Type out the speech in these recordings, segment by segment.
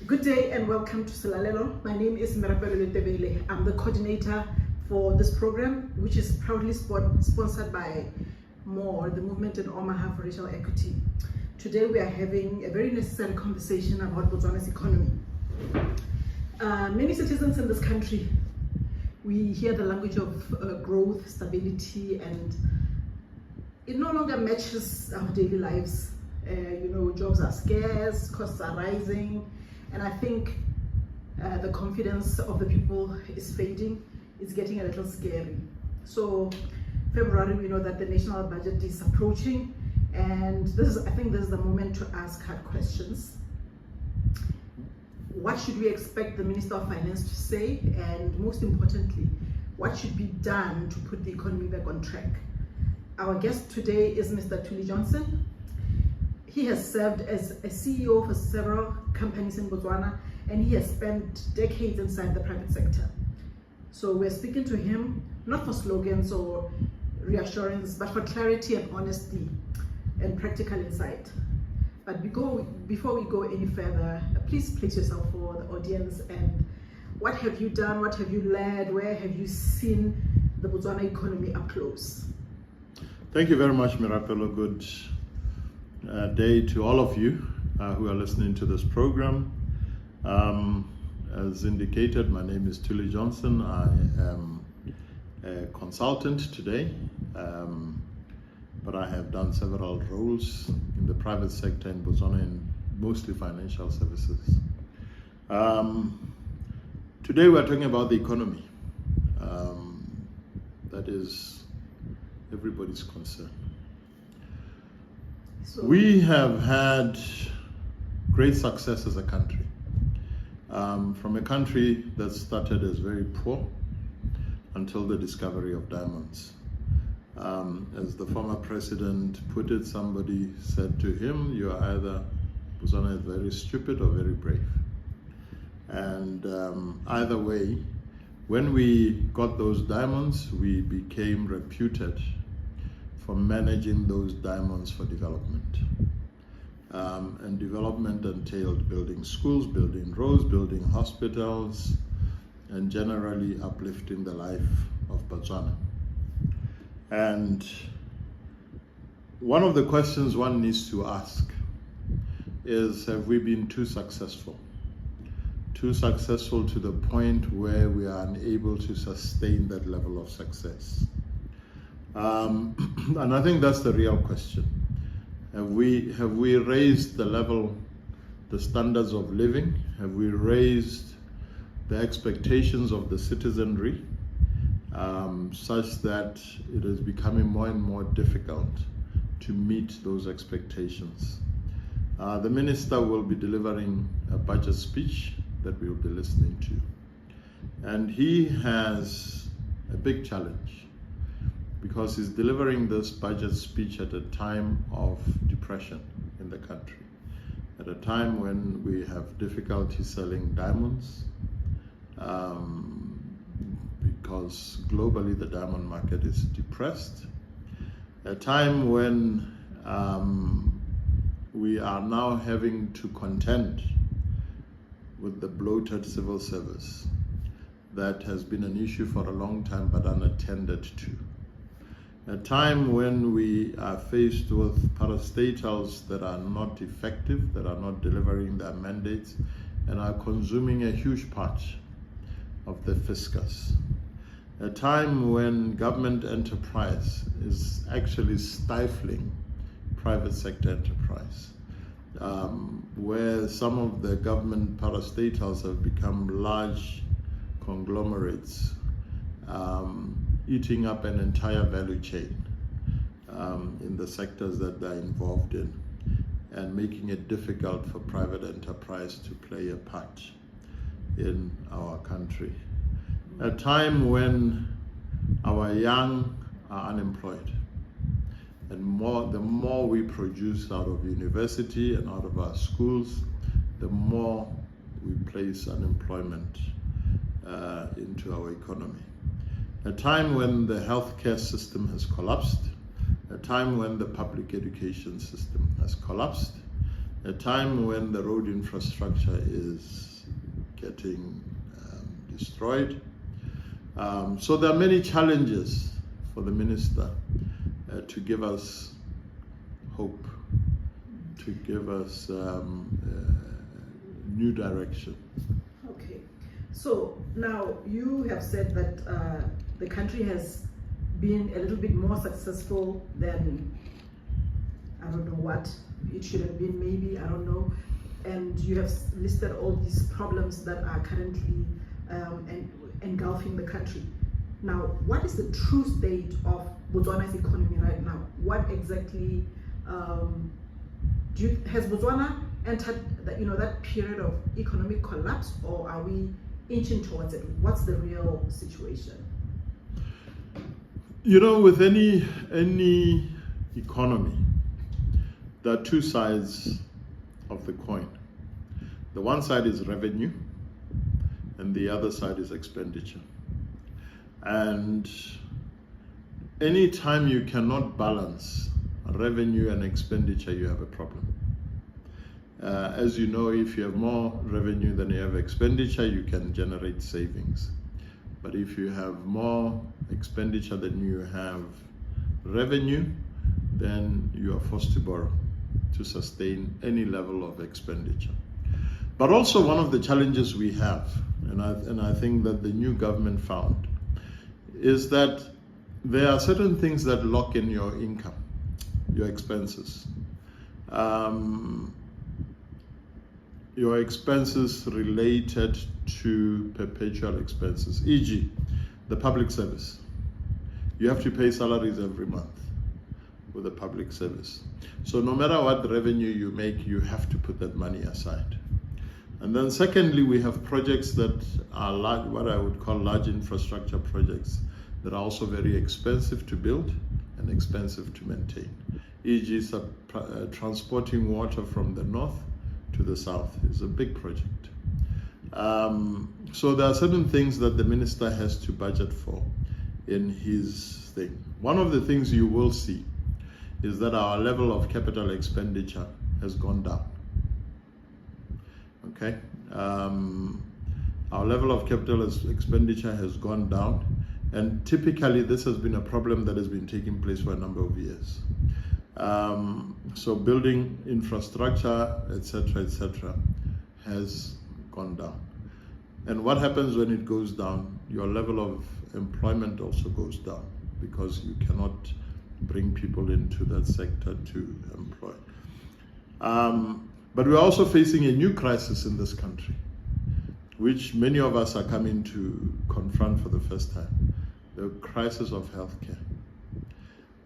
Good day and welcome to Silalelo. My name is Merapelo Letebele. I'm the coordinator for this program, which is proudly sponsored by MORE, the Movement in Omaha for Racial Equity. Today we are having a very necessary conversation about Botswana's economy. Many citizens in this country, we hear the language of growth, stability, and it no longer matches our daily lives. Jobs are scarce, costs are rising, and I think the confidence of the people is fading. It's getting a little scary. So February, we know that the national budget is approaching, and I think this is the moment to ask hard questions. What should we expect the Minister of Finance to say? And most importantly, what should be done to put the economy back on track? Our guest today is Mr. Thuli Johnson. He has served as a CEO for several companies in Botswana, and he has spent decades inside the private sector. So we're speaking to him, not for slogans or reassurance, but for clarity and honesty and practical insight. But before we go any further, please place yourself for the audience. And what have you done? What have you led? Where have you seen the Botswana economy up close? Thank you very much, Mirapelo. Good day to all of you who are listening to this program. As indicated, my name is Thuli Johnson. I am a consultant today, but I have done several roles in the private sector in Botswana, in mostly financial services. Today we're talking about the economy. That is everybody's concern. We have had great success as a country. From a country that started as very poor until the discovery of diamonds. As the former president put it, somebody said to him, "You are either Botswana is very stupid or very brave." And either way, when we got those diamonds, we became reputed for managing those diamonds for development. And development entailed building schools, building roads, building hospitals, and generally uplifting the life of Botswana. And one of the questions one needs to ask is, have we been too successful? Too successful to the point where we are unable to sustain that level of success? And I think that's the real question. Have we raised the level, the standards of living? Have we raised the expectations of the citizenry such that it is becoming more and more difficult to meet those expectations? The minister will be delivering a budget speech that we will be listening to. And he has a big challenge, because he's delivering this budget speech at a time of depression in the country, at a time when we have difficulty selling diamonds, because globally the diamond market is depressed, a time when we are now having to contend with the bloated civil service that has been an issue for a long time but unattended to. A time when we are faced with parastatals that are not effective, that are not delivering their mandates, and are consuming a huge part of the fiscus. A time when government enterprise is actually stifling private sector enterprise, where some of the government parastatals have become large conglomerates, eating up an entire value chain in the sectors that they're involved in, and making it difficult for private enterprise to play a part in our country. A time when our young are unemployed, and the more we produce out of university and out of our schools, the more we place unemployment into our economy. A time when the healthcare system has collapsed, a time when the public education system has collapsed, a time when the road infrastructure is getting destroyed. So there are many challenges for the minister to give us hope, to give us new direction. Okay, so now you have said that the country has been a little bit more successful than, I don't know what it should have been, maybe, I don't know, and you have listed all these problems that are currently engulfing the country. Now, what is the true state of Botswana's economy right now? What exactly has Botswana entered that period of economic collapse, or are we inching towards it? What's the real situation? With any economy, there are two sides of the coin. The one side is revenue, and the other side is expenditure. And anytime you cannot balance revenue and expenditure, you have a problem. As you know, if you have more revenue than you have expenditure, you can generate savings. But if you have more expenditure than you have revenue, then you are forced to borrow to sustain any level of expenditure. But also one of the challenges we have, and I think that the new government found, is that there are certain things that lock in your income, your expenses. Your expenses related to perpetual expenses, e.g., the public service. You have to pay salaries every month with the public service. So no matter what revenue you make, you have to put that money aside. And then secondly, we have projects that are large, what I would call large infrastructure projects, that are also very expensive to build and expensive to maintain. E.g., transporting water from the north to the south is a big project. So there are certain things that the minister has to budget for in his thing. One of the things you will see is that our level of capital expenditure has gone down. Okay, our level of capital expenditure has gone down, and typically this has been a problem that has been taking place for a number of years. So building infrastructure, etc., has gone down. And what happens when it goes down? Your level of employment also goes down, because you cannot bring people into that sector to employ. But we're also facing a new crisis in this country, which many of us are coming to confront for the first time: the crisis of healthcare.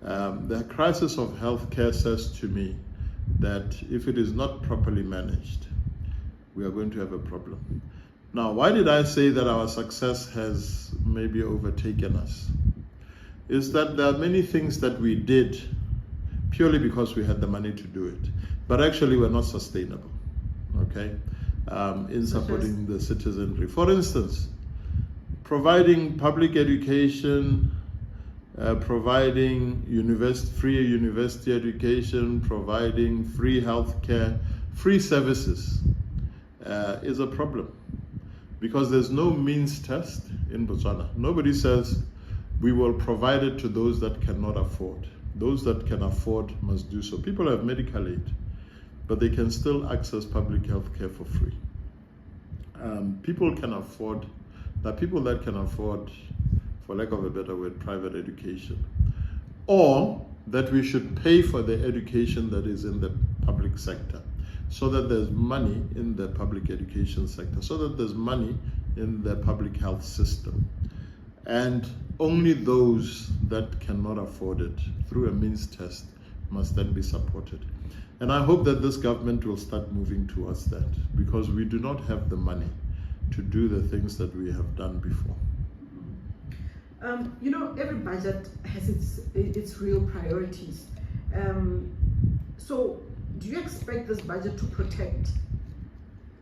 The crisis of healthcare says to me that if it is not properly managed, we are going to have a problem. Now, why did I say that our success has maybe overtaken us? Is that there are many things that we did purely because we had the money to do it, but actually were not sustainable, okay, in supporting the citizenry. For instance, providing public education, providing free university education, providing free healthcare, free services is a problem, because there's no means test in Botswana. Nobody says we will provide it to those that cannot afford. Those that can afford must do so. People have medical aid, but they can still access public health care for free. People can afford, there are people that can afford, for lack of a better word, private education. Or that we should pay for the education that is in the public sector, so that there's money in the public education sector, so that there's money in the public health system. And only those that cannot afford it through a means test must then be supported. And I hope that this government will start moving towards that, because we do not have the money to do the things that we have done before. Every budget has its real priorities. So do you expect this budget to protect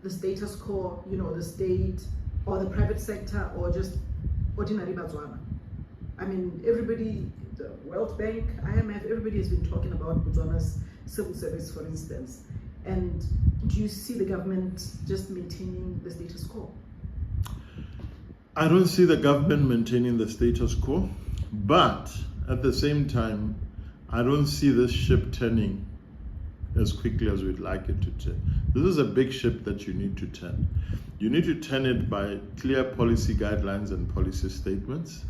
the status quo, the state or the private sector, or just ordinary Botswana? I mean, everybody, the World Bank, IMF, everybody has been talking about Botswana's civil service, for instance. And do you see the government just maintaining the status quo? I don't see the government maintaining the status quo, but at the same time, I don't see this ship turning as quickly as we'd like it to turn. This is a big ship that you need to turn. You need to turn it by clear policy guidelines and policy statements.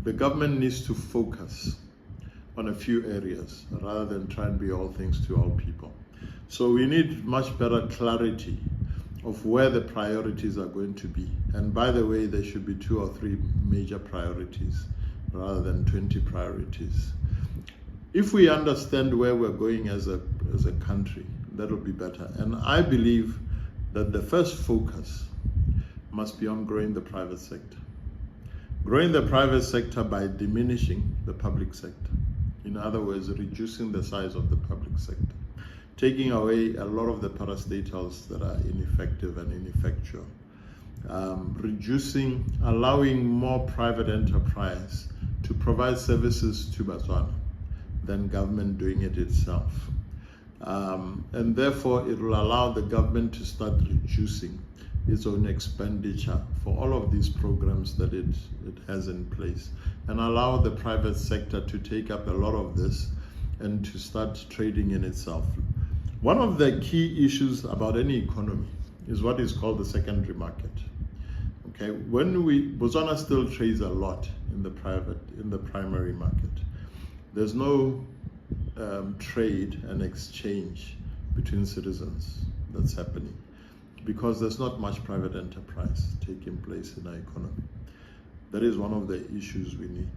The government needs to focus on a few areas rather than try and be all things to all people. So we need much better clarity of where the priorities are going to be. And by the way, there should be 2 or 3 major priorities rather than 20 priorities. If we understand where we're going as a country, that'll be better. And I believe that the first focus must be on growing the private sector. Growing the private sector by diminishing the public sector. In other words, reducing the size of the public sector. Taking away a lot of the parastatals that are ineffective and ineffectual. Allowing more private enterprise to provide services to Botswana than government doing it itself. And therefore, it will allow the government to start reducing its own expenditure for all of these programs that it has in place, and allow the private sector to take up a lot of this and to start trading in itself. One of the key issues about any economy is what is called the secondary market. Okay, Botswana still trades a lot in the primary market. There's no trade and exchange between citizens that's happening because there's not much private enterprise taking place in our economy. That is one of the issues we need.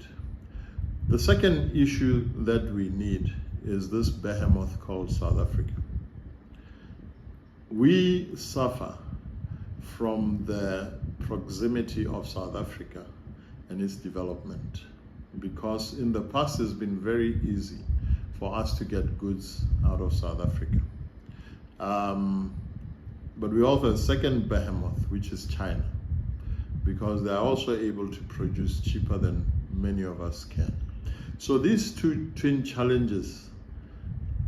The second issue that we need is this behemoth called South Africa. We suffer from the proximity of South Africa and its development, because in the past it's been very easy for us to get goods out of South Africa. But we also have a second behemoth, which is China, because they are also able to produce cheaper than many of us can. So these two twin challenges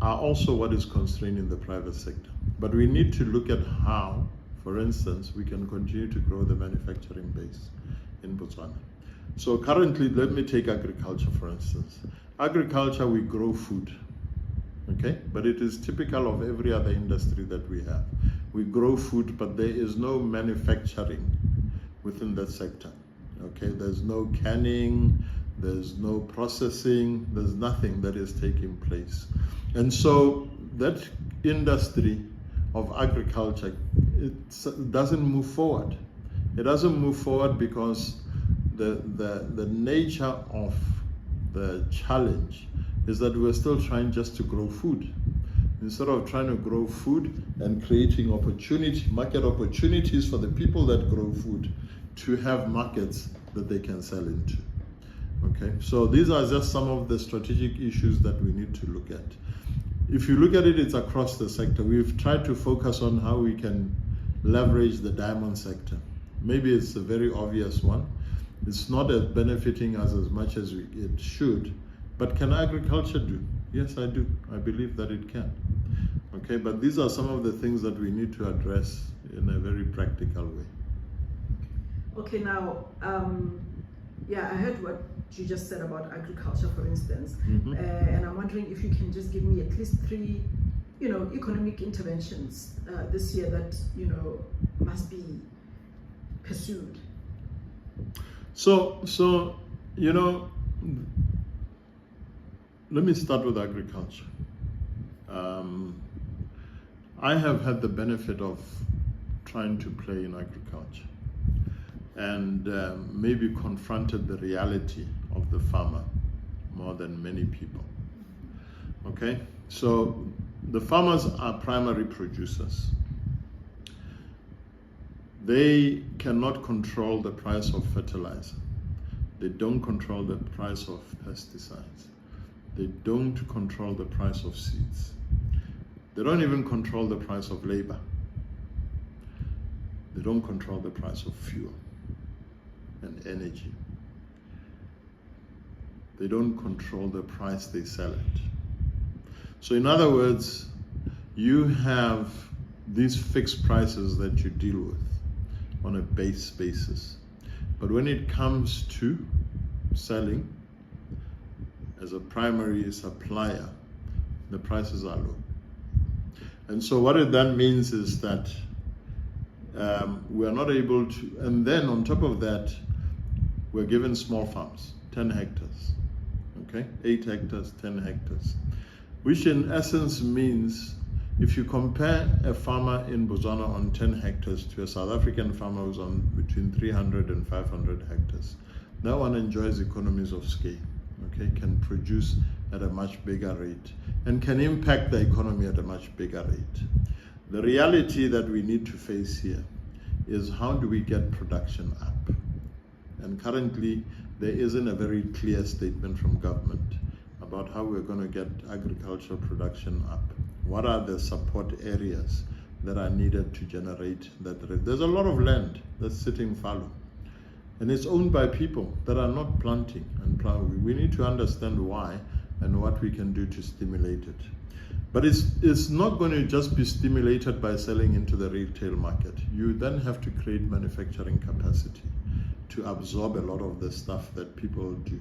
are also what is constraining the private sector. But we need to look at how, for instance, we can continue to grow the manufacturing base in Botswana. So currently, let me take agriculture, for instance. Agriculture, we grow food, okay? But it is typical of every other industry that we have. We grow food, but there is no manufacturing within that sector, okay? There's no canning, there's no processing, there's nothing that is taking place. And so that industry of agriculture, it doesn't move forward. It doesn't move forward because the nature of the challenge is that we're still trying just to grow food. Instead of trying to grow food and creating market opportunities for the people that grow food to have markets that they can sell into. Okay, so these are just some of the strategic issues that we need to look at. If you look at it, it's across the sector. We've tried to focus on how we can leverage the diamond sector. Maybe it's a very obvious one. It's not benefiting us as much as it should, but can agriculture do? Yes, I do. I believe that it can. Okay, but these are some of the things that we need to address in a very practical way. Okay, now, yeah, I heard what you just said about agriculture, for instance, and I'm wondering if you can just give me at least 3, economic interventions this year that, must be pursued. So, let me start with agriculture. I have had the benefit of trying to play in agriculture and maybe confronted the reality of the farmer more than many people. Okay, so the farmers are primary producers. They cannot control the price of fertilizer. They don't control the price of pesticides. They don't control the price of seeds. They don't even control the price of labor. They don't control the price of fuel and energy. They don't control the price they sell it. So in other words, you have these fixed prices that you deal with on a base basis. But when it comes to selling as a primary supplier, the prices are low. And so what it then means is that we are not able to, and then on top of that, we're given small farms, 10 hectares, okay? 8 hectares, 10 hectares, which in essence means if you compare a farmer in Botswana on 10 hectares to a South African farmer who's on between 300 and 500 hectares, that one enjoys economies of scale, okay? Can produce at a much bigger rate and can impact the economy at a much bigger rate. The reality that we need to face here is how do we get production up? And currently, there isn't a very clear statement from government about how we're going to get agricultural production up. What are the support areas that are needed to generate that rate? There's a lot of land that's sitting fallow, and it's owned by people that are not planting and plowing. We need to understand why and what we can do to stimulate it. But it's not going to just be stimulated by selling into the retail market. You then have to create manufacturing capacity to absorb a lot of the stuff that people do,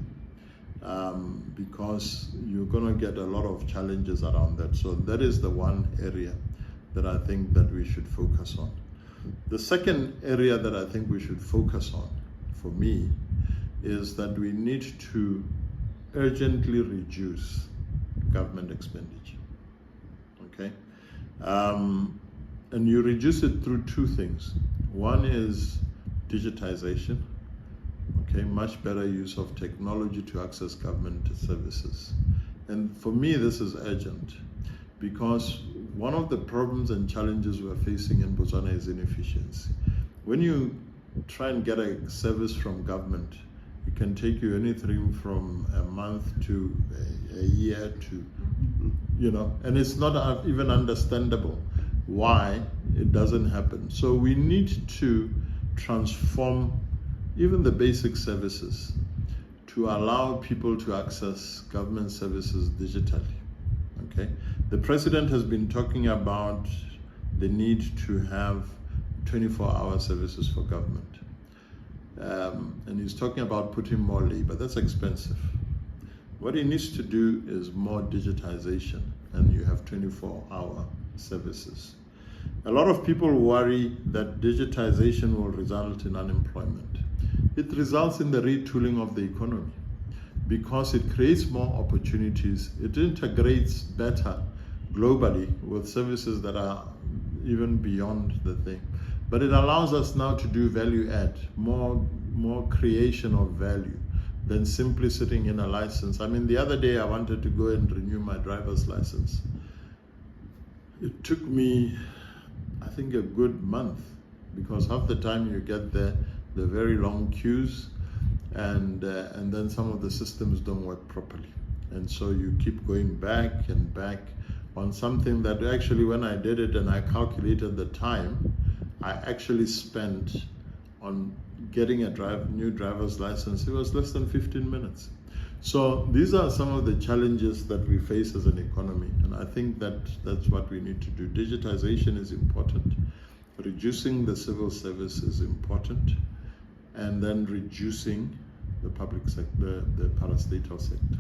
because you're going to get a lot of challenges around that. So that is the one area that I think that we should focus on. The second area that I think we should focus on, for me, is that we need to urgently reduce government expenditure. Okay, and you reduce it through two things. One is digitization, okay, much better use of technology to access government services. And for me, this is urgent because one of the problems and challenges we're facing in Botswana is inefficiency. When you try and get a service from government, it can take you anything from a month to a year to, you know, and it's not even understandable why it doesn't happen. So we need to transform even the basic services to allow people to access government services digitally, okay? The president has been talking about the need to have 24-hour services for government. And he's talking about putting more labor. That's expensive. What he needs to do is more digitization, and you have 24-hour services. A lot of people worry that digitization will result in unemployment. It results in the retooling of the economy because it creates more opportunities. It integrates better globally with services that are even beyond the thing. But it allows us now to do value add, more creation of value than simply sitting in a license. I mean, the other day I wanted to go and renew my driver's license. It took me, I think, a good month because half the time you get there, the very long queues, and then some of the systems don't work properly. And so you keep going back and back on something that actually, when I did it and I calculated the time, I actually spent on getting a new driver's license, it was less than 15 minutes. So these are some of the challenges that we face as an economy, and I think that that's what we need to do. Digitization is important, reducing the civil service is important, and then reducing the public sector, the parastatal sector.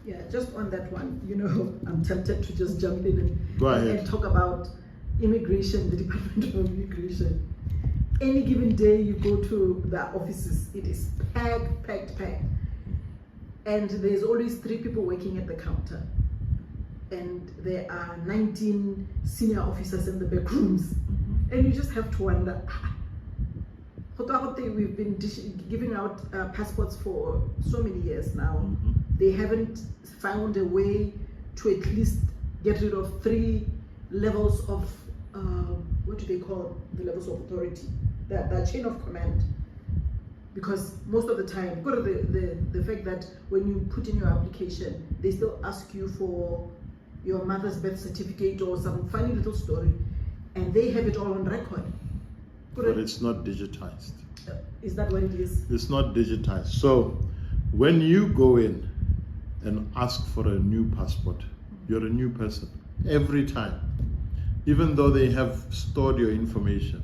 Yeah, just on that one, you know, I'm tempted to just jump in and talk about immigration, the Department of Immigration. Any given day you go to the offices, it is packed. And there's always 3 people working at the counter. And there are 19 senior officers in the back rooms. And you just have to wonder, we've been giving out passports for so many years now. They haven't found a way to at least get rid of 3 levels of, what do they call the levels of authority? That chain of command. Because most of the time, go to the fact that when you put in your application, they still ask you for your mother's birth certificate or some funny little story, and they have it all on record. But it's not digitized. Is that what it is? It's not digitized. So when you go in and ask for a new passport, you're a new person every time. even though they have stored your information,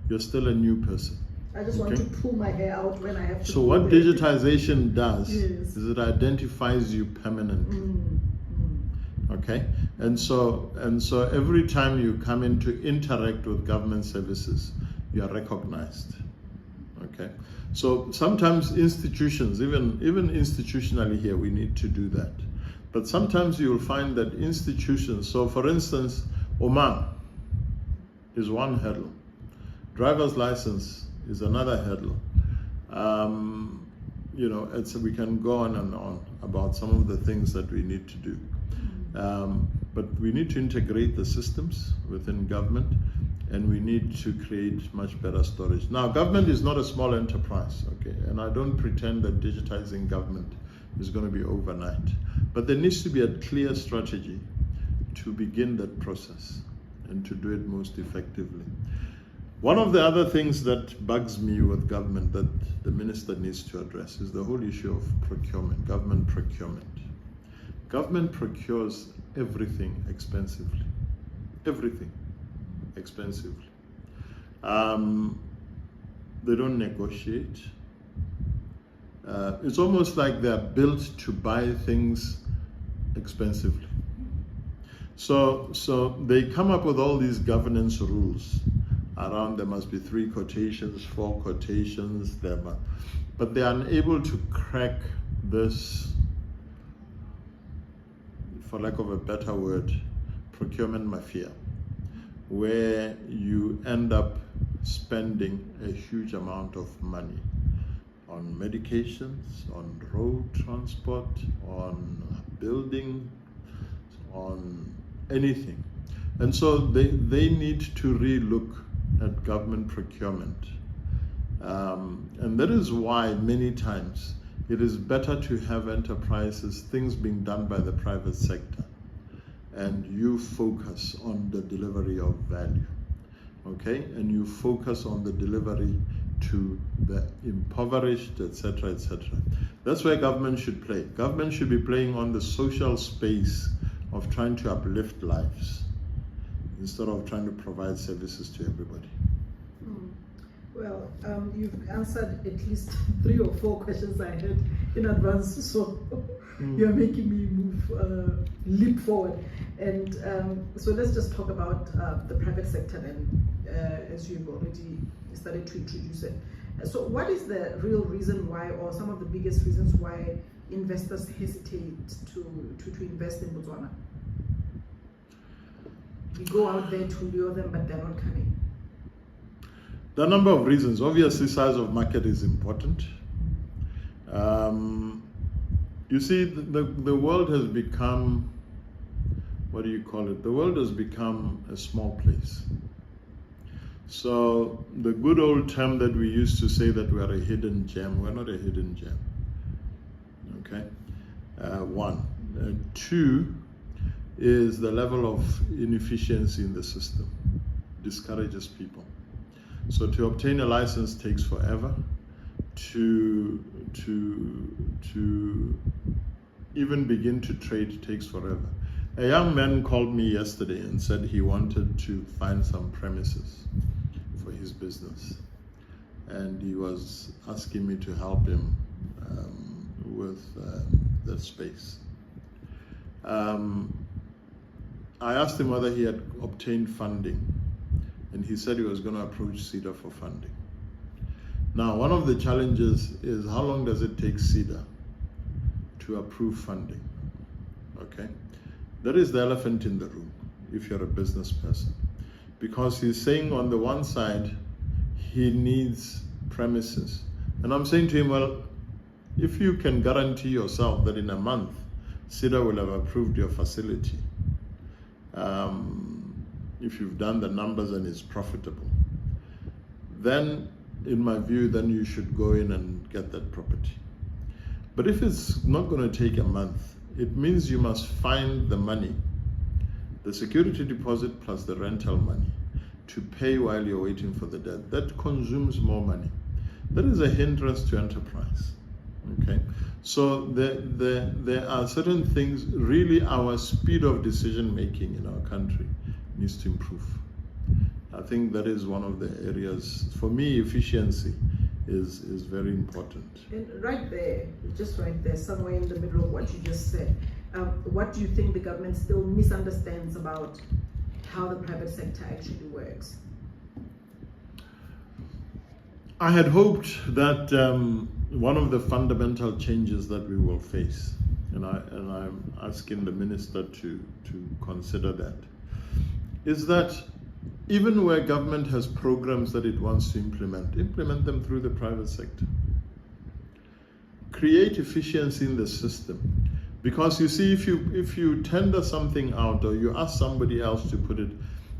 you're still a new person. I just want to pull my hair out when I have to. So what digitization does Yes. is it identifies you permanently. Okay, and so every time you come in to interact with government services, you are recognized. Okay, so sometimes institutions, even institutionally here, we need to do that. But sometimes you will find that institutions, so for instance, Oman is one hurdle. Driver's license is another hurdle. You know, we can go on and on about some of the things that we need to do. But we need to integrate the systems within government, and we need to create much better storage. Now, government is not a small enterprise, okay? And I don't pretend that digitizing government is going to be overnight. But there needs to be a clear strategy to begin that process and to do it most effectively. One of the other things that bugs me with government that the minister needs to address is the whole issue of procurement, government procurement. Government procures everything expensively. Everything expensively. They don't negotiate. It's almost like they're built to buy things expensively. So they come up with all these governance rules around there must be 3 quotations, 4 quotations, but they are unable to crack this, for lack of a better word, procurement mafia, where you end up spending a huge amount of money on medications, on road transport, on building, on anything. And so they need to re-look at government procurement. And that is why many times it is better to have enterprises, things being done by the private sector, and you focus on the delivery of value, okay? And you focus on the delivery to the impoverished, etc., etc. That's where government should play. Government should be playing on the social space of trying to uplift lives instead of trying to provide services to everybody. Well, you've answered at least 3 or 4 questions I had in advance, so you're making me leap forward. And so let's just talk about the private sector then, as you've already started to introduce it. So what is the real reason why, or some of the biggest reasons why investors hesitate to invest in Botswana? We go out there to lure them, but they're not coming. There are a number of reasons. Obviously, size of market is important. You see, the world has become, what do you call it? The world has become a small place. So the good old term that we used to say that we are a hidden gem, we're not a hidden gem. Okay? 1. 2 is the level of inefficiency in the system. Discourages people. So to obtain a license takes forever. To even begin to trade takes forever. A young man called me yesterday and said he wanted to find some premises for his business, and he was asking me to help him with that space. I asked him whether he had obtained funding, and he said he was going to approach CEDA for funding. Now, one of the challenges is how long does it take CEDA to approve funding? Okay, that is the elephant in the room if you're a business person, because he's saying on the one side he needs premises, and I'm saying to him, well, if you can guarantee yourself that in a month CEDA will have approved your facility, if you've done the numbers and it's profitable, then in my view, then you should go in and get that property. But if it's not going to take a month, it means you must find the money, the security deposit plus the rental money, to pay while you're waiting for the debt. That consumes more money. That is a hindrance to enterprise. Okay, so there are certain things, really our speed of decision making in our country needs to improve. I think that is one of the areas, for me, efficiency is very important. And right there, just right there, somewhere in the middle of what you just said, what do you think the government still misunderstands about how the private sector actually works? I had hoped that one of the fundamental changes that we will face, and I'm asking the minister to consider that, is that even where government has programs that it wants to implement them through the private sector. Create efficiency in the system. Because you see, if you tender something out or you ask somebody else to put it,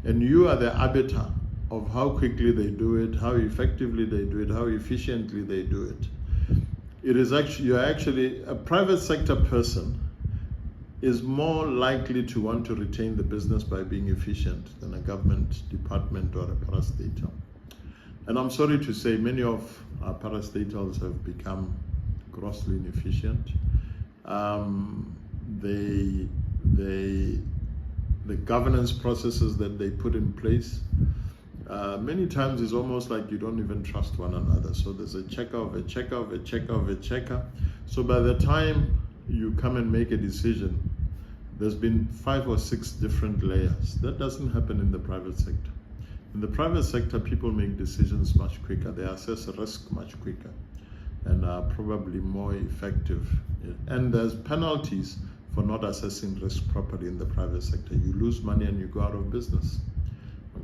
and you are the arbiter of how quickly they do it, how effectively they do it, how efficiently they do it, it is actually, you're actually a private sector person is more likely to want to retain the business by being efficient than a government department or a parastatal. And I'm sorry to say, many of our parastatals have become grossly inefficient. The governance processes that they put in place, many times it's almost like you don't even trust one another. So there's a checker of a checker of a checker of a checker. So by the time you come and make a decision, there's been 5 or 6 different layers. That doesn't happen in the private sector. In the private sector, people make decisions much quicker. They assess risk much quicker and are probably more effective. And there's penalties for not assessing risk properly in the private sector. You lose money and you go out of business.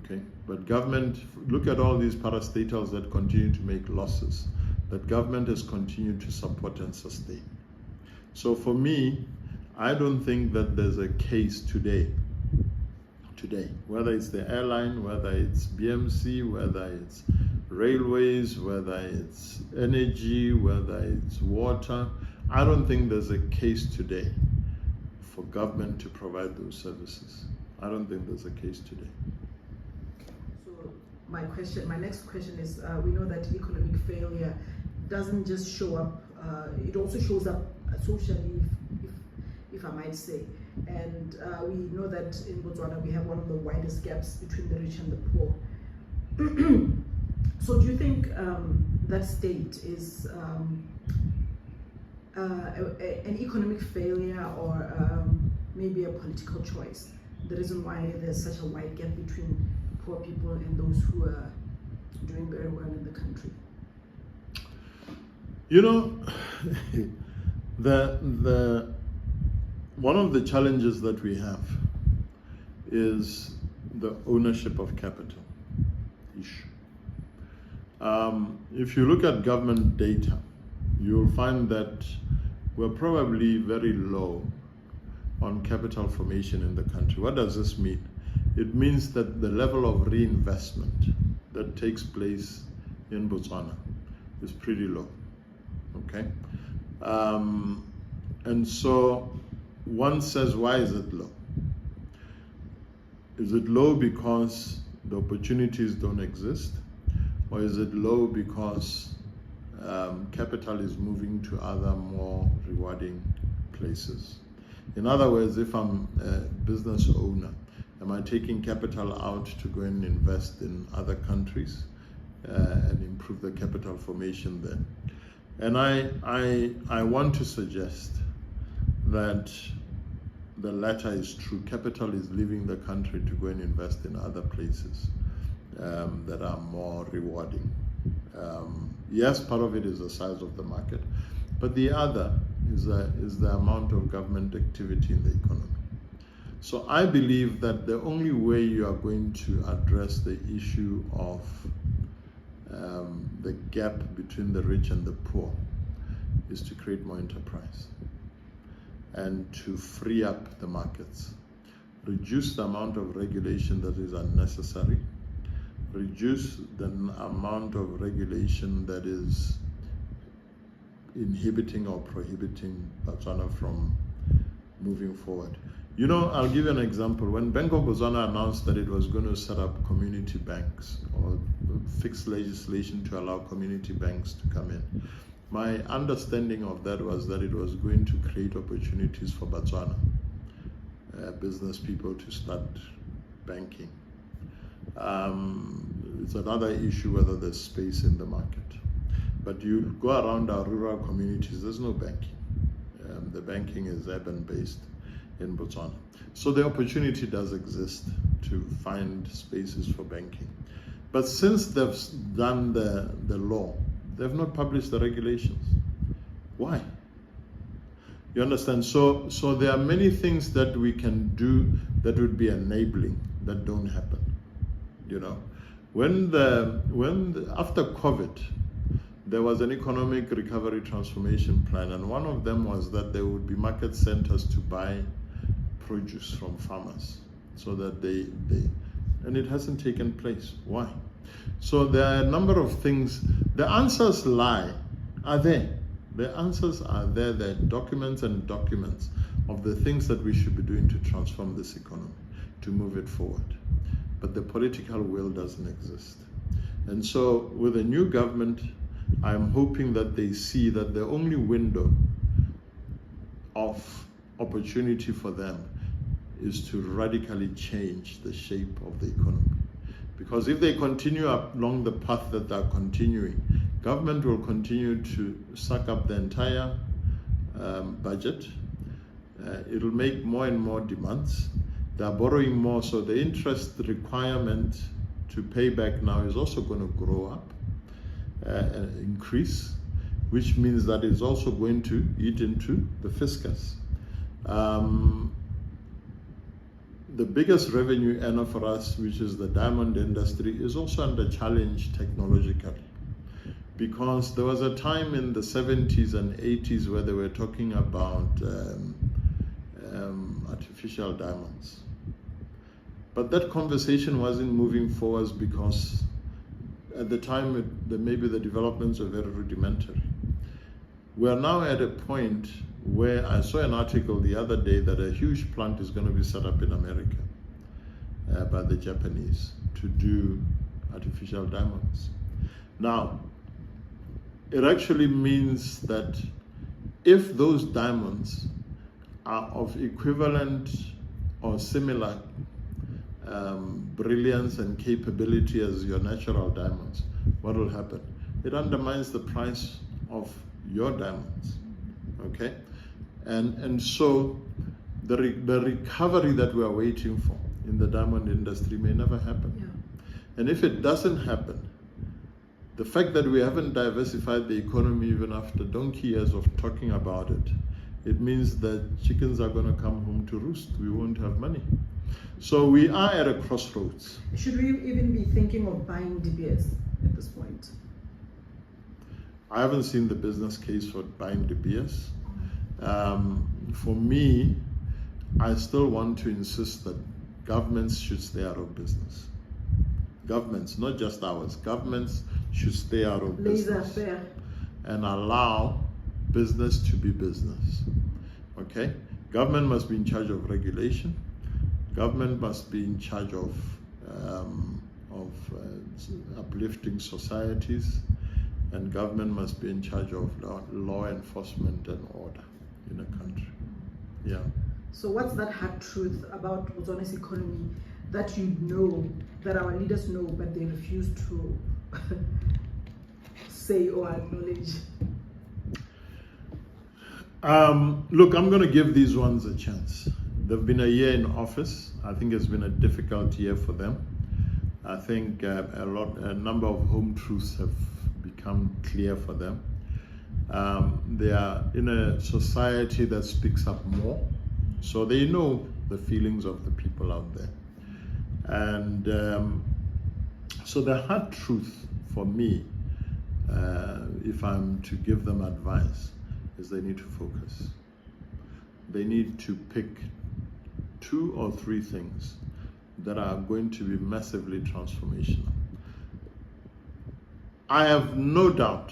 Okay, but government, look at all these parastatals that continue to make losses, that government has continued to support and sustain. So for me, I don't think that there's a case today, whether it's the airline, whether it's BMC, whether it's railways, whether it's energy, whether it's water, I don't think there's a case today for government to provide those services. I don't think there's a case today. So my next question is, we know that economic failure doesn't just show up, it also shows up socially, if I might say. And we know that in Botswana we have one of the widest gaps between the rich and the poor. So do you think that state is an economic failure or maybe a political choice? The reason why there's such a wide gap between poor people and those who are doing very well in the country? You know, one of the challenges that we have is the ownership of capital issue. If you look at government data, you'll find that we're probably very low on capital formation in the country. What does this mean? It means that the level of reinvestment that takes place in Botswana is pretty low. Okay? And so one says, why is it low? Is it low because the opportunities don't exist? Or is it low because capital is moving to other more rewarding places? In other words, if I'm a business owner, am I taking capital out to go and invest in other countries and improve the capital formation there? And I want to suggest that the latter is true. Capital is leaving the country to go and invest in other places that are more rewarding. Yes, part of it is the size of the market, but the other is the amount of government activity in the economy. So I believe that the only way you are going to address the issue of the gap between the rich and the poor is to create more enterprise and to free up the markets, reduce the amount of regulation that is unnecessary, reduce the amount of regulation that is inhibiting or prohibiting Botswana from moving forward. You know, I'll give you an example. When Bank of Botswana announced that it was going to set up community banks or fix legislation to allow community banks to come in, my understanding of that was that it was going to create opportunities for Botswana business people to start banking. It's another issue whether there's space in the market. But you go around our rural communities, there's no banking. The banking is urban-based in Botswana. So the opportunity does exist to find spaces for banking. But since they've done the law, they've not published the regulations. Why? You understand? So there are many things that we can do that would be enabling that don't happen. You know, after COVID, there was an economic recovery transformation plan, and one of them was that there would be market centers to buy produce from farmers, so that and it hasn't taken place. Why? So there are a number of things. The answers are there. The answers are there. There are documents and documents of the things that we should be doing to transform this economy, to move it forward. But the political will doesn't exist. And so with a new government, I'm hoping that they see that the only window of opportunity for them is to radically change the shape of the economy. Because if they continue along the path that they're continuing, government will continue to suck up the entire budget. It'll make more and more demands. They're borrowing more, so the interest requirement to pay back now is also going to grow up, increase, which means that it's also going to eat into the fiscus. The biggest revenue earner for us, which is the diamond industry, is also under challenge technologically. Because there was a time in the 70s and 80s where they were talking about artificial diamonds. But that conversation wasn't moving forward because at the time maybe the developments were very rudimentary. We are now at a point where I saw an article the other day that a huge plant is going to be set up in America by the Japanese to do artificial diamonds. Now, it actually means that if those diamonds are of equivalent or similar brilliance and capability as your natural diamonds, what will happen? It undermines the price of your diamonds, okay? And so the recovery that we are waiting for in the diamond industry may never happen. Yeah. And if it doesn't happen, the fact that we haven't diversified the economy even after donkey years of talking about it, it means that chickens are going to come home to roost. We won't have money. So we are at a crossroads. Should we even be thinking of buying De Beers at this point? I haven't seen the business case for buying De Beers. For me, I still want to insist that governments should stay out of business. Governments, not just ours, governments should stay out of business and allow business to be business. Okay? Government must be in charge of regulation. Government must be in charge of uplifting societies, and government must be in charge of law enforcement and order in a country. Yeah. So what's that hard truth about Botswana's economy that you know, that our leaders know, but they refuse to say or acknowledge? Look, I'm going to give these ones a chance. They've been a year in office. I think it's been a difficult year for them. I think a number of home truths have become clear for them. They are in a society that speaks up more, so they know the feelings of the people out there. And so the hard truth for me, if I'm to give them advice, is they need to focus. They need to pick 2 or 3 things that are going to be massively transformational. I have no doubt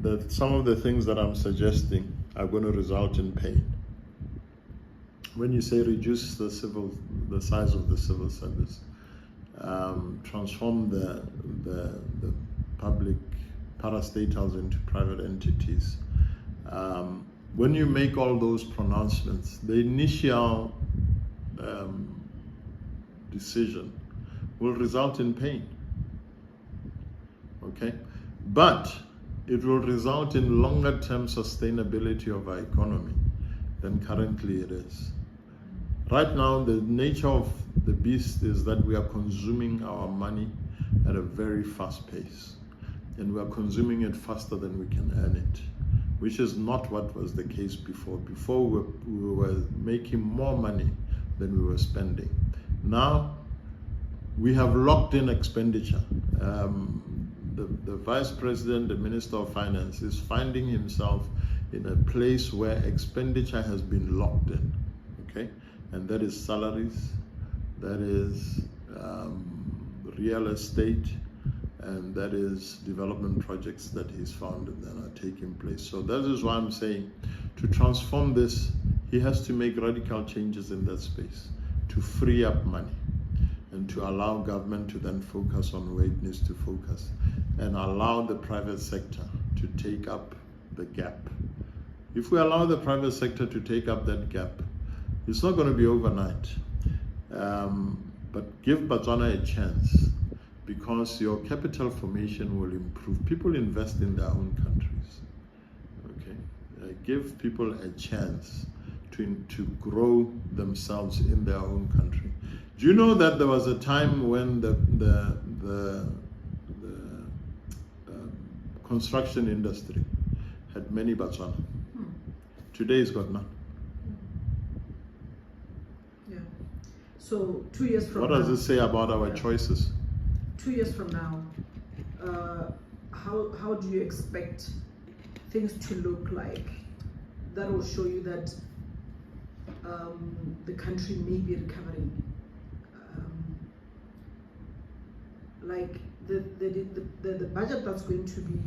that some of the things that I'm suggesting are going to result in pain. When you say reduce the size of the civil service, transform the public parastatals into private entities, when you make all those pronouncements, the initial decision will result in pain. Okay? But it will result in longer term sustainability of our economy than currently it is. Right now, the nature of the beast is that we are consuming our money at a very fast pace. And we are consuming it faster than we can earn it, which is not what was the case before. Before we were making more money than we were spending. Now, we have locked in expenditure. The Vice President, the Minister of Finance, is finding himself in a place where expenditure has been locked in, okay? And that is salaries, that is real estate, and that is development projects that he's found that are taking place. So that is why I'm saying, to transform this, he has to make radical changes in that space to free up money and to allow government to then focus on where it needs to focus and allow the private sector to take up the gap. If we allow the private sector to take up that gap, it's not going to be overnight. But give Botswana a chance, because your capital formation will improve. People invest in their own countries. Okay, give people a chance to grow themselves in their own country. Do you know that there was a time when the construction industry had many Botswana? Today it's got none. Yeah. So 2 years from now. What does it say about our choices? 2 years from now, how do you expect things to look like? That will show you that the country may be recovering. Like the budget that's going to be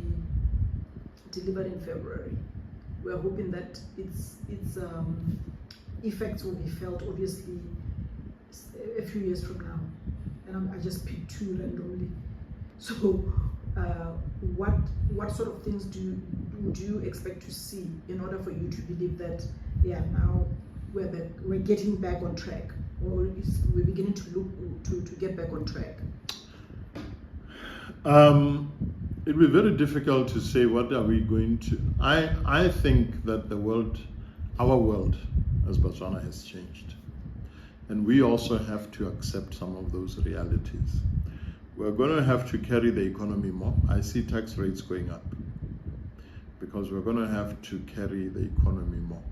delivered in February, we're hoping that its effects will be felt obviously a few years from now. And I just picked two randomly. So what sort of things would you expect to see in order for you to believe that now we're getting back on track, or we're beginning to look to get back on track? It will be very difficult to say what are we going to. I think that our world as Botswana has changed. And we also have to accept some of those realities. We're going to have to carry the economy more. I see tax rates going up because we're going to have to carry the economy more.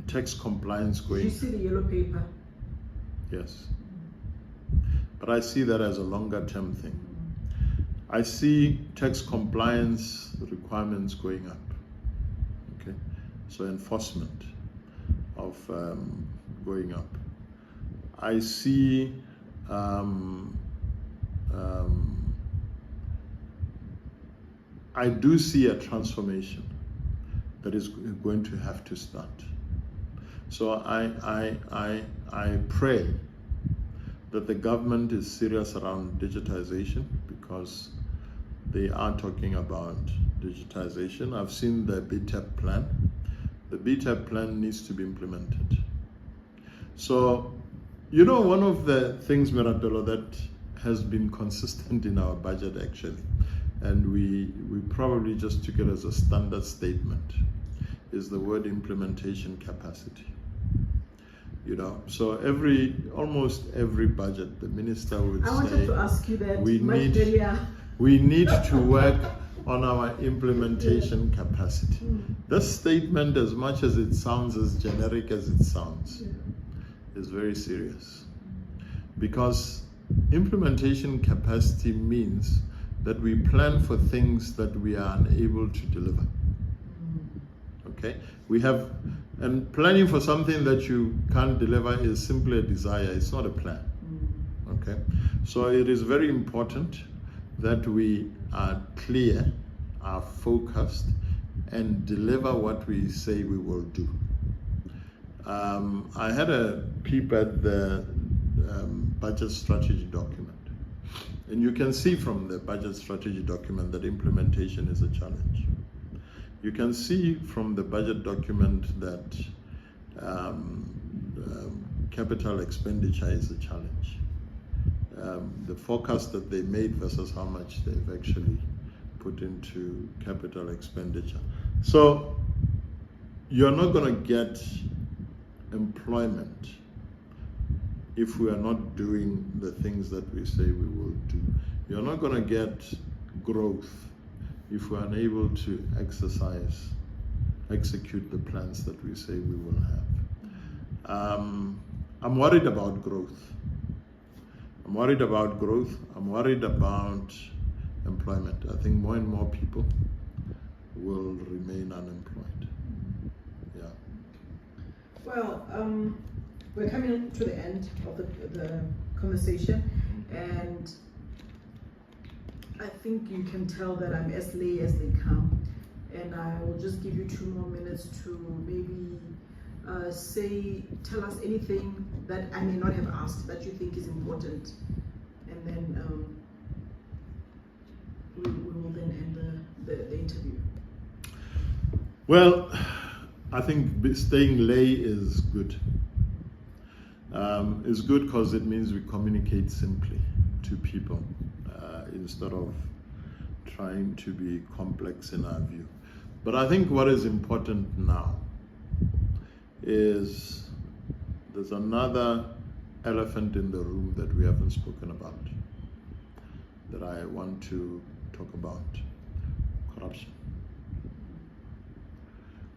Tax compliance going. Did you see the yellow paper? Yes. But I see that as a longer term thing. I see tax compliance requirements going up. Okay, so enforcement of going up. I see I do see a transformation that is going to have to start. So I pray that the government is serious around digitization, because they are talking about digitization. I've seen the BTAP plan. The BTAP plan needs to be implemented. So, you know, one of the things, Mirabello, that has been consistent in our budget actually, and we probably just took it as a standard statement, is the word implementation capacity. You know, so almost every budget, the minister would say, I wanted to ask you that we need to work on our implementation capacity. This statement, as much as it sounds as generic as it sounds, is very serious. Because implementation capacity means that we plan for things that we are unable to deliver. Okay? And planning for something that you can't deliver is simply a desire, it's not a plan. Okay? So it is very important that we are clear, are focused, and deliver what we say we will do. I had a peep at the budget strategy document. And you can see from the budget strategy document that implementation is a challenge. You can see from the budget document that capital expenditure is a challenge. The forecast that they made versus how much they've actually put into capital expenditure. So you're not going to get employment if we are not doing the things that we say we will do. You're not going to get growth if we're unable to execute the plans that we say we will have. I'm worried about growth. I'm worried about employment. I think more and more people will remain unemployed. Yeah. Well, we're coming to the end of the conversation, and I think you can tell that I'm as lay as they come, and I will just give you 2 more minutes to maybe tell us anything that I may not have asked that you think is important, and then we will then end the interview. Well, I think staying lay is good. It's good because it means we communicate simply to people instead of trying to be complex in our view. But I think what is important now is there's another elephant in the room that we haven't spoken about that I want to talk about: corruption.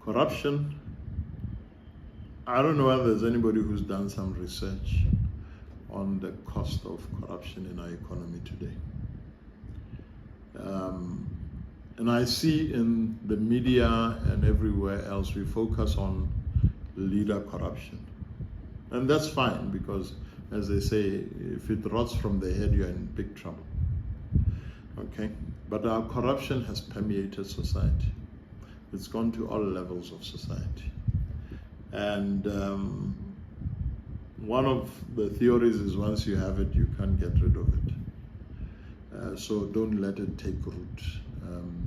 Corruption, I don't know whether there's anybody who's done some research on the cost of corruption in our economy today. And I see in the media and everywhere else, we focus on leader corruption. And that's fine, because as they say, if it rots from the head, you're in big trouble. Okay? But our corruption has permeated society. It's gone to all levels of society. And one of the theories is once you have it, you can't get rid of it. So don't let it take root.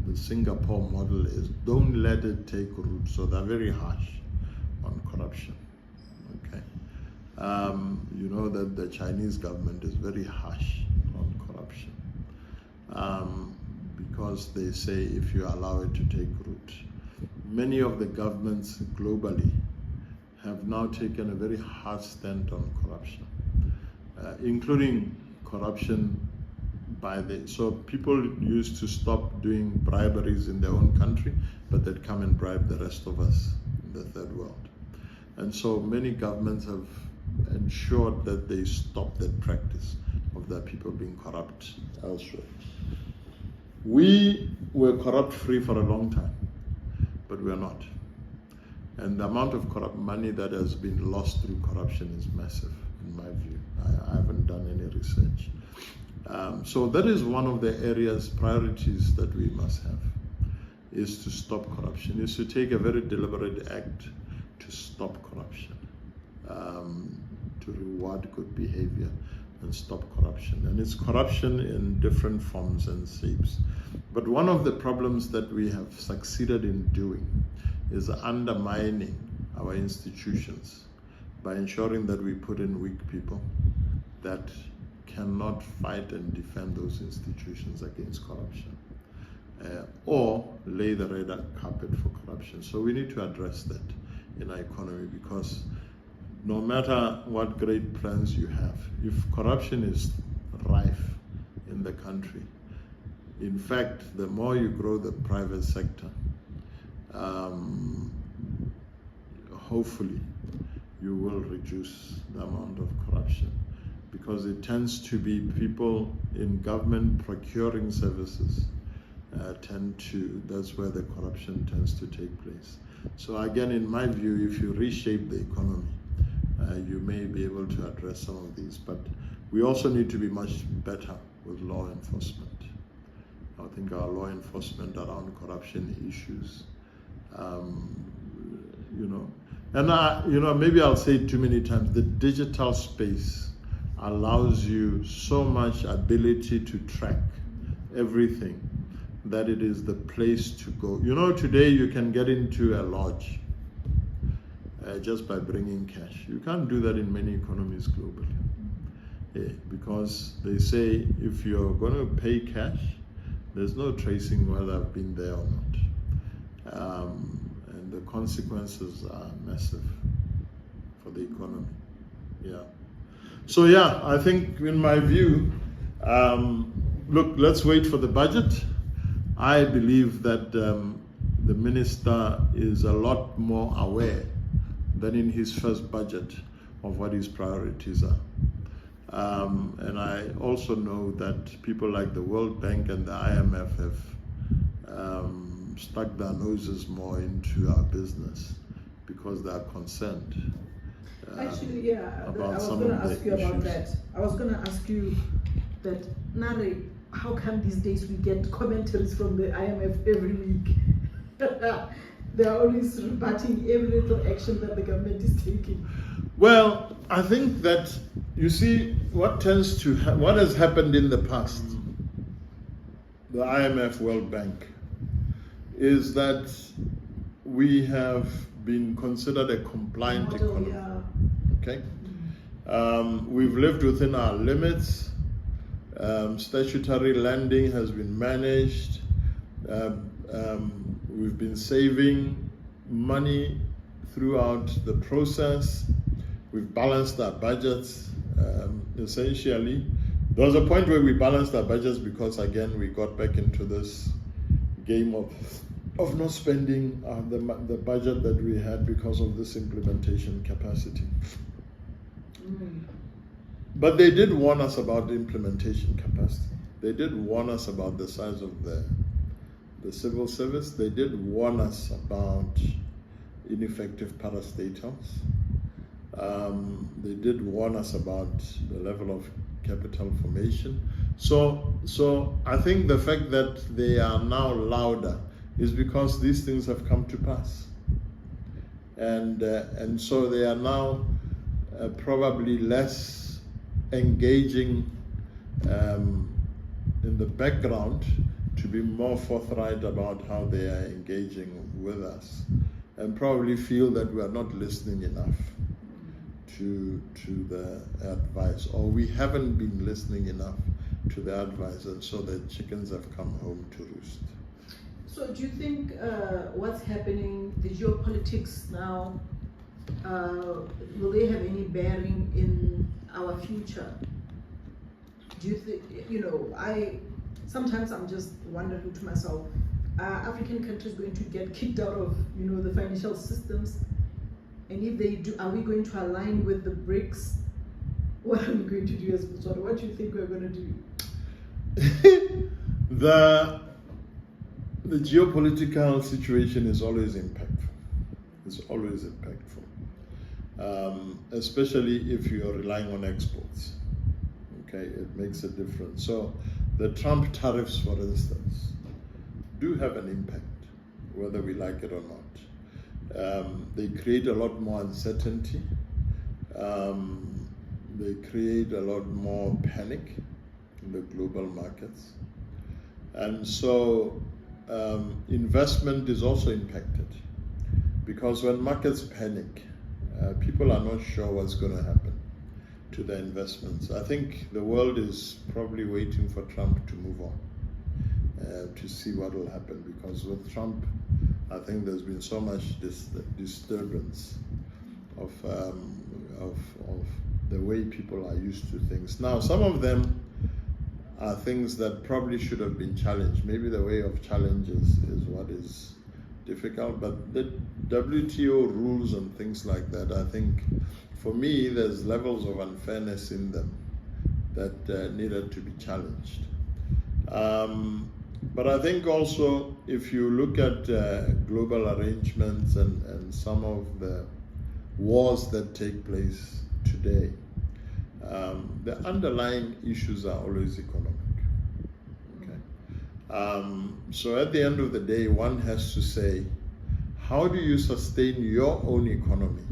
The Singapore model is don't let it take root. So they're very harsh on corruption. Okay. You know that the Chinese government is very harsh on corruption. Because they say if you allow it to take root. Many of the governments globally have now taken a very hard stand on corruption, including corruption so people used to stop doing briberies in their own country, but they'd come and bribe the rest of us in the third world. And so many governments have ensured that they stop that practice of their people being corrupt elsewhere. We were corrupt free for a long time, but we are not. And the amount of corrupt money that has been lost through corruption is massive, in my view. I haven't done any research. So that is one of the priorities that we must have, is to stop corruption, is to take a very deliberate act to stop corruption, to reward good behavior and stop corruption. And it's corruption in different forms and shapes. But one of the problems that we have succeeded in doing is undermining our institutions by ensuring that we put in weak people that cannot fight and defend those institutions against corruption, or lay the red carpet for corruption. So we need to address that in our economy, because no matter what great plans you have, if corruption is rife in the country, in fact, the more you grow the private sector, hopefully you will reduce the amount of corruption, because it tends to be people in government procuring services that's where the corruption tends to take place. So again, in my view, if you reshape the economy, you may be able to address some of these, but we also need to be much better with law enforcement. I think our law enforcement around corruption issues, and maybe I'll say it too many times, the digital space allows you so much ability to track everything that it is the place to go. Today you can get into a lodge just by bringing cash. You can't do that in many economies globally. Because they say if you're going to pay cash, there's no tracing whether I've been there or not. And the consequences are massive for the economy. Yeah. So yeah, I think in my view, look, let's wait for the budget. I believe that the minister is a lot more aware than in his first budget of what his priorities are. And I also know that people like the World Bank and the IMF have stuck their noses more into our business because they are concerned. Actually, yeah, I about was some going to of the ask you about issues. that. I was going to ask you that, Nare, how come these days we get commentaries from the IMF every week? They are always rebutting every little action that the government is taking. Well, I think that, you see, what has happened in the past, the IMF, World Bank, is that we have been considered a compliant economy. Yeah. Okay, we've lived within our limits. Statutory lending has been managed. We've been saving money throughout the process. We've balanced our budgets. Essentially, there was a point where we balanced our budgets because, again, we got back into this game of not spending the budget that we had because of this implementation capacity. But they did warn us about the implementation capacity. They did warn us about the size of the civil service. They did warn us about ineffective parastatals. They did warn us about the level of capital formation. So I think the fact that they are now louder is because these things have come to pass. And so they are now probably less engaging in the background to be more forthright about how they are engaging with us, and probably feel that we are not listening enough to the advice, or we haven't been listening enough to the advice, and so the chickens have come home to roost. So do you think what's happening, the geopolitics now, will they have any bearing in our future? Do you think, sometimes I'm just wondering to myself, are African countries going to get kicked out of, the financial systems? And if they do, are we going to align with the BRICS? What are we going to do as Botswana? What do you think we're going to do? The geopolitical situation is always impactful. It's always impactful, especially if you are relying on exports. Okay, it makes a difference. So the Trump tariffs, for instance, do have an impact, whether we like it or not. They create a lot more uncertainty. They create a lot more panic in the global markets. And so investment is also impacted, because when markets panic, people are not sure what's going to happen to their investments. I think the world is probably waiting for Trump to move on to see what will happen, because with Trump, I think there's been so much disturbance of the way people are used to things. Now, some of them are things that probably should have been challenged. Maybe the way of challenge is what is difficult, but the WTO rules and things like that, I think, for me, there's levels of unfairness in them that needed to be challenged. But I think also, if you look at global arrangements and some of the wars that take place today, the underlying issues are always economic. Okay? So at the end of the day, one has to say, how do you sustain your own economy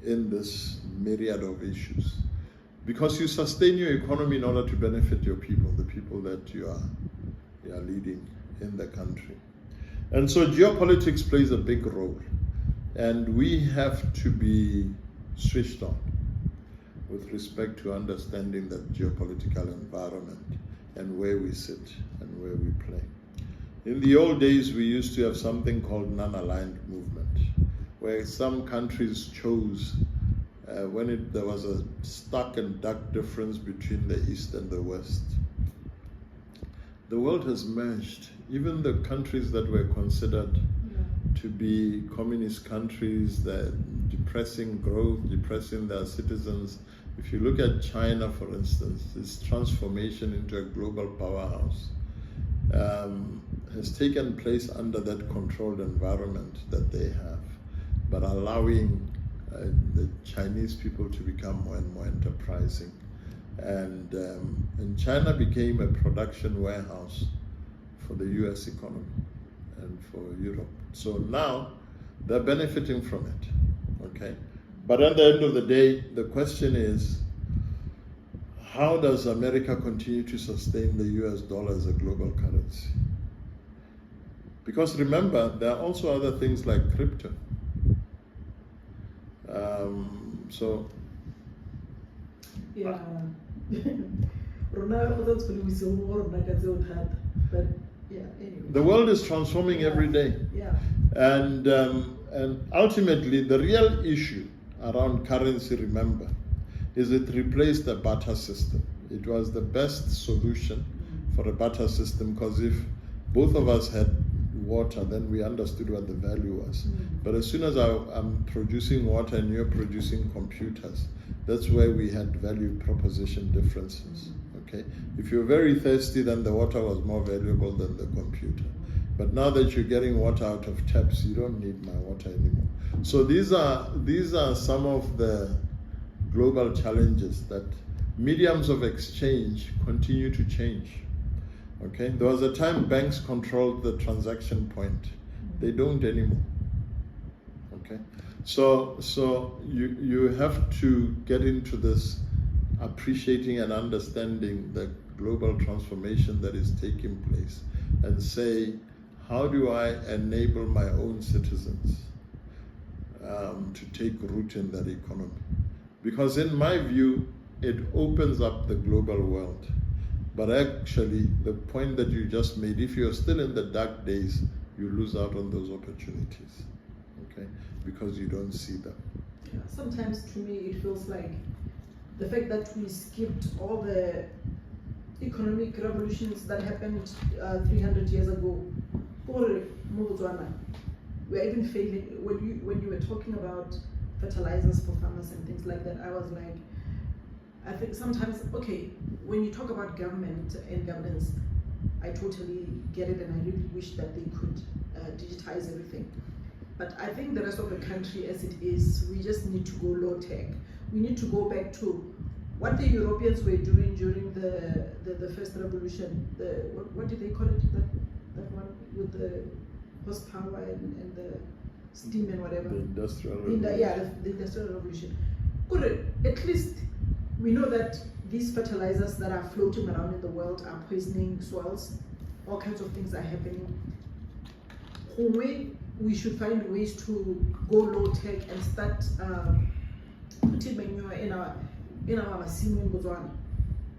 in this myriad of issues? Because you sustain your economy in order to benefit your people, the people that you are leading in the country. And so geopolitics plays a big role And we have to be switched on with respect to understanding that geopolitical environment and where we sit and where we play. In the old days, we used to have something called non-aligned movement, where some countries chose when there was a stark and dark difference between the East and the West. The world has merged. Even the countries that were considered to be communist countries, that depressing growth, depressing their citizens. If you look at China, for instance, its transformation into a global powerhouse has taken place under that controlled environment that they have, but allowing the Chinese people to become more and more enterprising. And China became a production warehouse for the US economy and for Europe. So now they're benefiting from it, okay? But at the end of the day, the question is, how does America continue to sustain the US dollar as a global currency? Because remember, there are also other things like crypto. Yeah. But yeah, anyway. The world is transforming every day. Yeah. And ultimately, the real issue around currency, remember, is it replaced the barter system. It was the best solution for a barter system, because if both of us had water, then we understood what the value was. But as soon as I'm producing water and you're producing computers, that's where we had value proposition differences. Okay? If you're very thirsty, then the water was more valuable than the computer. But now that you're getting water out of taps, you don't need my water anymore. So these are some of the global challenges that mediums of exchange continue to change. Okay, there was a time banks controlled the transaction point. They don't anymore. Okay, so you have to get into this appreciating and understanding the global transformation that is taking place, and say, how do I enable my own citizens to take root in that economy? Because in my view, it opens up the global world. But actually, the point that you just made, if you're still in the dark days, you lose out on those opportunities, okay? Because you don't see them. Yeah, sometimes to me it feels like the fact that we skipped all the economic revolutions that happened 300 years ago. Botswana, we're even failing. When you were talking about fertilizers for farmers and things like that, I was like, I think sometimes, okay, when you talk about government and governance, I totally get it, and I really wish that they could digitize everything. But I think the rest of the country as it is, we just need to go low tech. We need to go back to what the Europeans were doing during the first revolution. What did they call it? That one with the horsepower and the steam and whatever. The industrial revolution. The industrial revolution. At least we know that these fertilizers that are floating around in the world are poisoning soils. All kinds of things are happening. We should find ways to go low tech and start putting manure in our masimo in Botswana,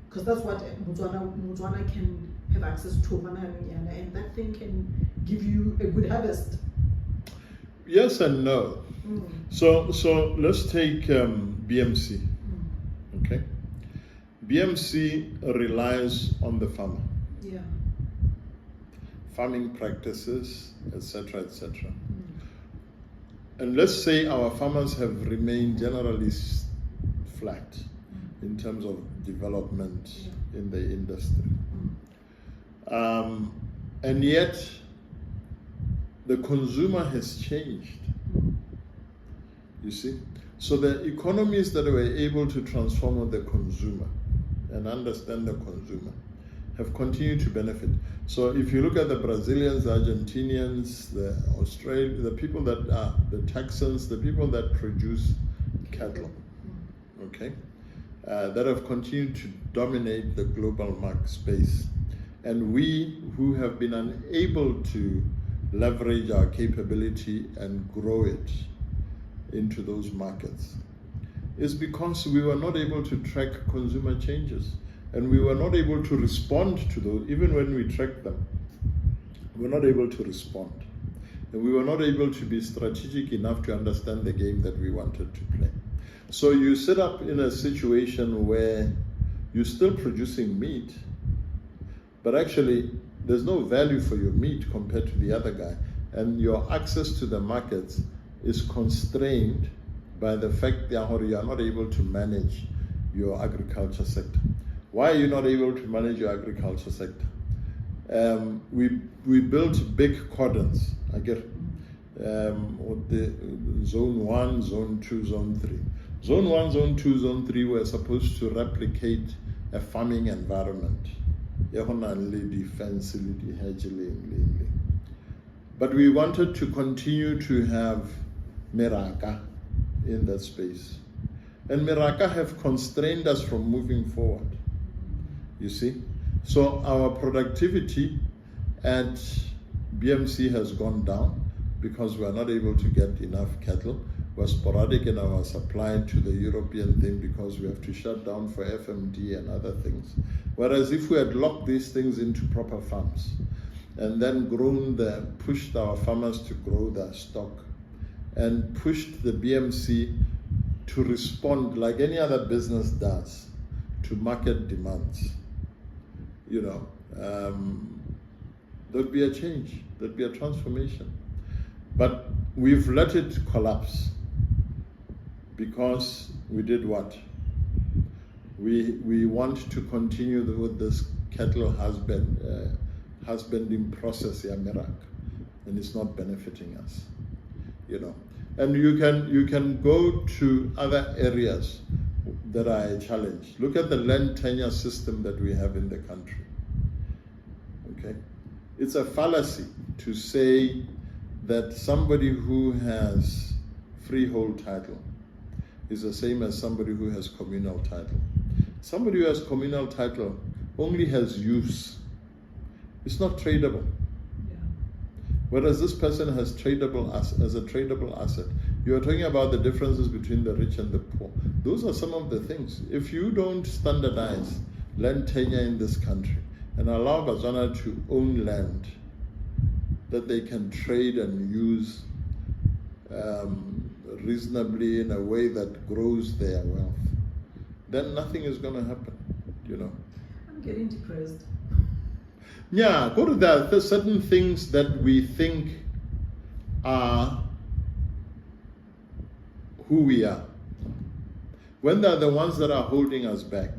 because that's what Botswana can have access to, and that thing can give you a good harvest. Yes and no. So let's take BMC. Okay, BMC relies on the farmer. Yeah. Farming practices, etc., etc. And let's say our farmers have remained generally flat in terms of development in the industry. And yet, the consumer has changed. You see? So the economies that were able to transform the consumer and understand the consumer have continued to benefit. So if you look at the Brazilians, the Argentinians, the Australians, the people that are the Texans, the people that produce cattle, okay, that have continued to dominate the global market space. And we who have been unable to leverage our capability and grow it into those markets is because we were not able to track consumer changes, and we were not able to respond to those. Even when we tracked them, we were not able to respond, and we were not able to be strategic enough to understand the game that we wanted to play. So you set up in a situation where you're still producing meat, but actually there's no value for your meat compared to the other guy, and your access to the markets is constrained by the fact that you are not able to manage your agriculture sector. Why are you not able to manage your agriculture sector? We built big cordons, I get the zone 1, zone 2, zone 3. Zone 1, zone 2, zone 3 were supposed to replicate a farming environment. But we wanted to continue to have Meraka in that space. And Meraka have constrained us from moving forward. You see? So our productivity at BMC has gone down because we are not able to get enough cattle. We're sporadic in our supply to the European thing because we have to shut down for FMD and other things. Whereas if we had locked these things into proper farms and then pushed our farmers to grow their stock and pushed the BMC to respond like any other business does to market demands, there'd be a change, there'd be a transformation. But we've let it collapse because we did what? We want to continue with this cattle husbanding process in Iraq, and it's not benefiting us, And you can go to other areas that are a challenge. Look at the land tenure system that we have in the country. Okay, it's a fallacy to say that somebody who has freehold title is the same as somebody who has communal title. Somebody who has communal title only has use. It's not tradable. Yeah. Whereas this person has a tradable asset. You are talking about the differences between the rich and the poor. Those are some of the things. If you don't standardize land tenure in this country and allow Botswana to own land that they can trade and use reasonably in a way that grows their wealth, then nothing is going to happen, I'm getting depressed. Yeah, there are certain things that we think are who we are, when they're the ones that are holding us back,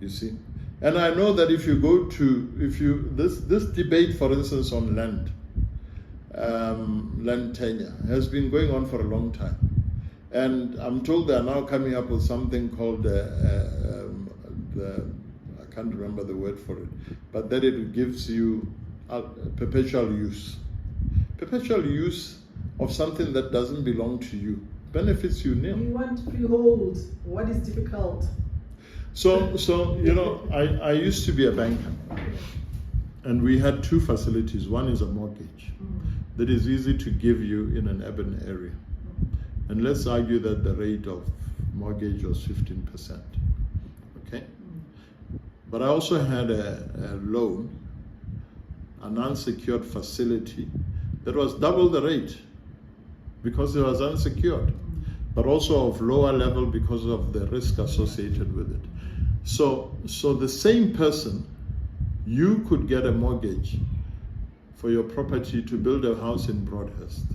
you see. And I know that if you go to, this debate, for instance, on land tenure has been going on for a long time. And I'm told they are now coming up with something called I can't remember the word for it, but that it gives you perpetual use. Perpetual use of something that doesn't belong to you benefits you nil. You want freehold. What is difficult? So I used to be a banker, and we had two facilities. One is a mortgage that is easy to give you in an urban area. And let's argue that the rate of mortgage was 15%. Okay? But I also had a loan, an unsecured facility that was double the rate because it was unsecured, but also of lower level because of the risk associated with it. So the same person, you could get a mortgage for your property to build a house in Broadhurst,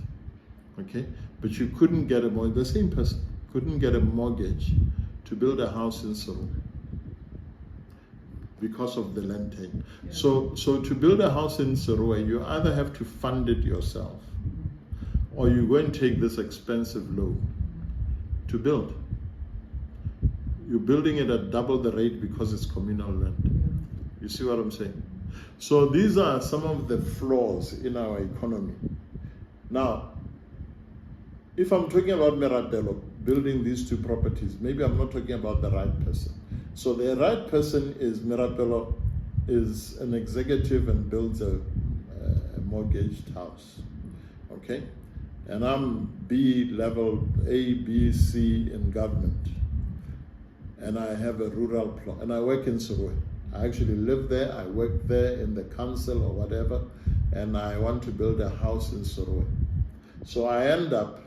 okay? But you couldn't get a mortgage, the same person couldn't get a mortgage to build a house in Soro because of the land tenure. Yeah. So to build a house in Soro, you either have to fund it yourself or you go and take this expensive loan to build. You're building it at double the rate because it's communal land. You see what I'm saying? So these are some of the flaws in our economy. Now, if I'm talking about Merabelo building these two properties, maybe I'm not talking about the right person. So the right person is Merabelo is an executive and builds a mortgaged house. Okay? and I'm B level, A, B, C in government, and I have a rural plot, and I work in Soroe. I actually live there, I work there in the council or whatever, and I want to build a house in Soroe. So I end up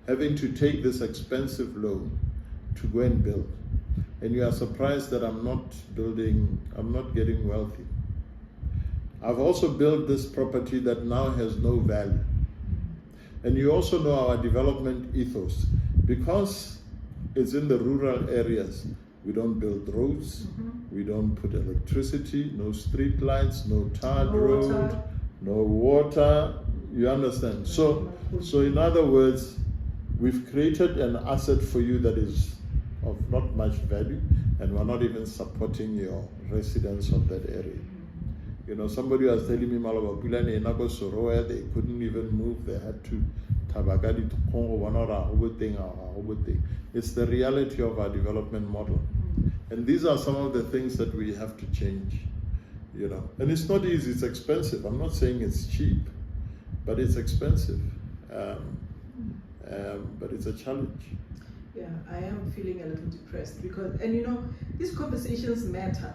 having to take this expensive loan to go and build. And you are surprised that I'm not getting wealthy. I've also built this property that now has no value. And you also know our development ethos. Because it's in the rural areas, we don't build roads, we don't put electricity, no street lights, no tarred road, no water, you understand? So in other words, we've created an asset for you that is of not much value, and we're not even supporting your residents of that area. You know, somebody was telling me Malabapulane in Soroe, they couldn't even move, they had to Tabagadi to Congo, one or a thing. It's the reality of our development model. And these are some of the things that we have to change, you know. And it's not easy, it's expensive. I'm not saying it's cheap, but it's expensive. But it's a challenge. Yeah, I am feeling a little depressed because, and you know, these conversations matter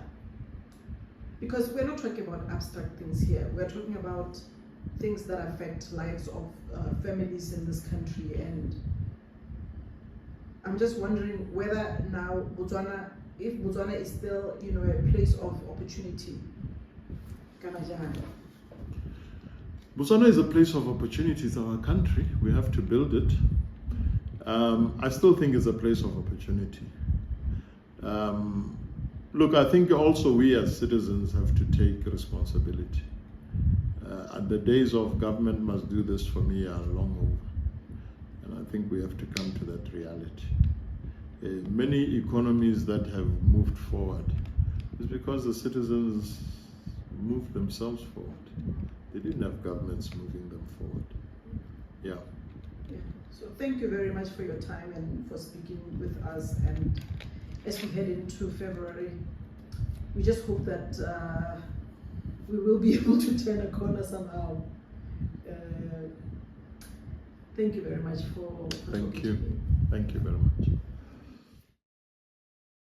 because we're not talking about abstract things here. We're talking about things that affect lives of families in this country, and I'm just wondering whether now if Botswana is still, you know, a place of opportunity. Botswana is a place of opportunity. It's our country. We have to build it. I still think it's a place of opportunity. Look, I think also we as citizens have to take responsibility. And the days of government must do this for me are long over. And I think we have to come to that reality. Many economies that have moved forward is because the citizens moved themselves forward. They didn't have governments moving them forward. Yeah. So thank you very much for your time and for speaking with us. And as we head into February, we just hope that we will be able to turn a corner somehow. Thank you very much for Thank you. Thank you very much.